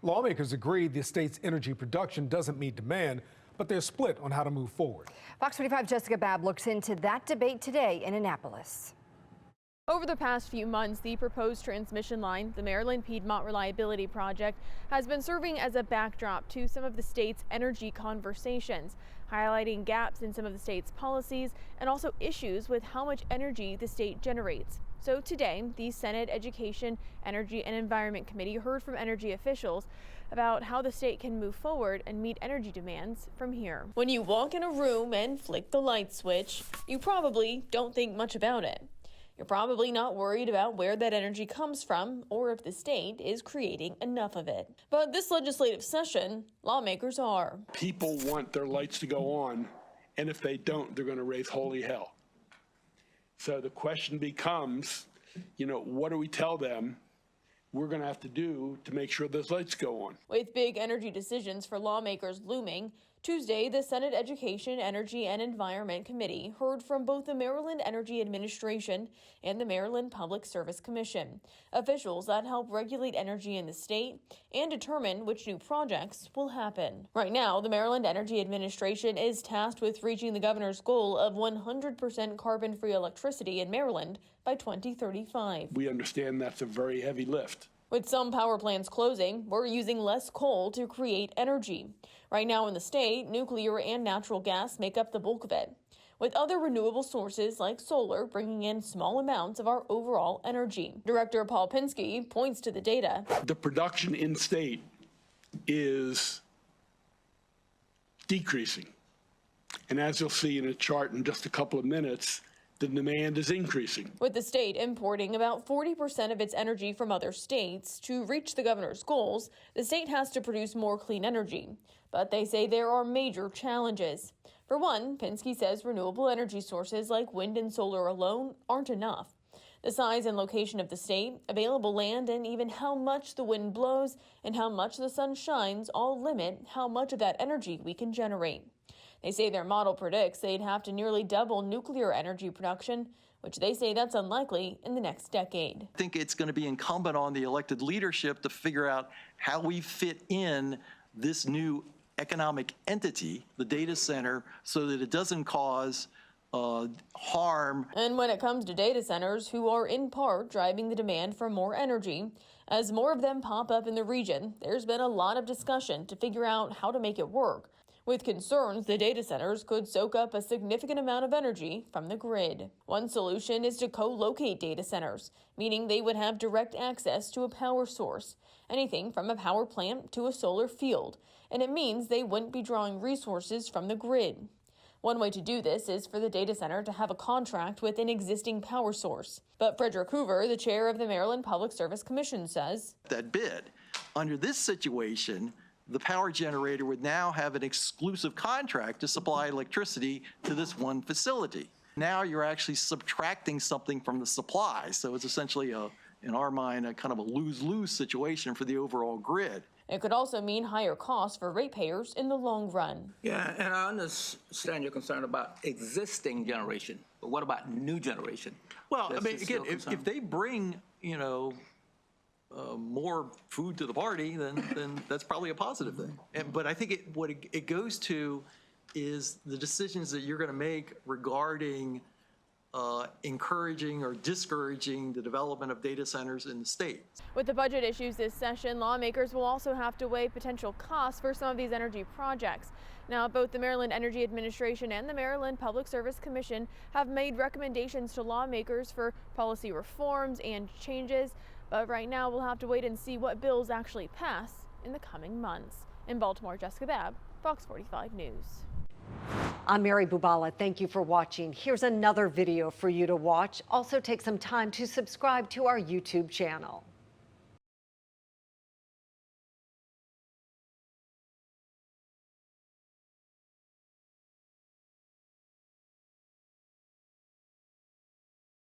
Lawmakers agree the state's energy production doesn't meet demand, but they're split on how to move forward. Fox 45 Jessica Babb looks into that debate today in Annapolis. Over the past few months, the proposed transmission line, the Maryland Piedmont Reliability Project, has been serving as a backdrop to some of the state's energy conversations, highlighting gaps in some of the state's policies and also issues with how much energy the state generates. So today, the Senate Education, Energy and Environment Committee heard from energy officials about how the state can move forward and meet energy demands from here. When you walk in a room and flick the light switch, you probably don't think much about it. You're probably not worried about where that energy comes from or if the state is creating enough of it. But this legislative session, lawmakers are. People want their lights to go on, and if they don't, they're going to raise holy hell. So the question becomes, what do we tell them we're going to have to do to make sure those lights go on? With big energy decisions for lawmakers looming, Tuesday, the Senate Education, Energy and Environment Committee heard from both the Maryland Energy Administration and the Maryland Public Service Commission, officials that help regulate energy in the state and determine which new projects will happen. Right now, the Maryland Energy Administration is tasked with reaching the governor's goal of 100% carbon-free electricity in Maryland by 2035. We understand that's a very heavy lift. With some power plants closing, we're using less coal to create energy. Right now in the state, nuclear and natural gas make up the bulk of it, with other renewable sources like solar bringing in small amounts of our overall energy. Director Paul Pinsky points to the data. The production in state is decreasing. And as you'll see in a chart in just a couple of minutes, the demand is increasing. With the state importing about 40% of its energy from other states, to reach the governor's goals, the state has to produce more clean energy. But they say there are major challenges. For one, Pinsky says renewable energy sources like wind and solar alone aren't enough. The size and location of the state, available land, and even how much the wind blows and how much the sun shines all limit how much of that energy we can generate. They say their model predicts they'd have to nearly double nuclear energy production, which they say that's unlikely in the next decade. I think it's going to be incumbent on the elected leadership to figure out how we fit in this new economic entity, the data center, so that it doesn't cause harm. And when it comes to data centers, who are in part driving the demand for more energy, as more of them pop up in the region, there's been a lot of discussion to figure out how to make it work, with concerns the data centers could soak up a significant amount of energy from the grid. One solution is to co-locate data centers, meaning they would have direct access to a power source, anything from a power plant to a solar field, and it means they wouldn't be drawing resources from the grid. One way to do this is for the data center to have a contract with an existing power source. But Frederick Hoover, the chair of the Maryland Public Service Commission, says that bid. Under this situation, the power generator would now have an exclusive contract to supply electricity to this one facility. Now you're actually subtracting something from the supply. So it's essentially, in our mind, a kind of a lose-lose situation for the overall grid. It could also mean higher costs for ratepayers in the long run. Yeah, and I understand your concern about existing generation, but what about new generation? Well, I mean, again, if they bring, more food to the party, then that's probably a positive thing. But I think what it goes to is the decisions that you're going to make regarding encouraging or discouraging the development of data centers in the state. With the budget issues this session, lawmakers will also have to weigh potential costs for some of these energy projects. Now, both the Maryland Energy Administration and the Maryland Public Service Commission have made recommendations to lawmakers for policy reforms and changes. But right now, we'll have to wait and see what bills actually pass in the coming months. In Baltimore, Jessica Babb, Fox 45 News. I'm Mary Bubala. Thank you for watching. Here's another video for you to watch. Also take some time to subscribe to our YouTube channel.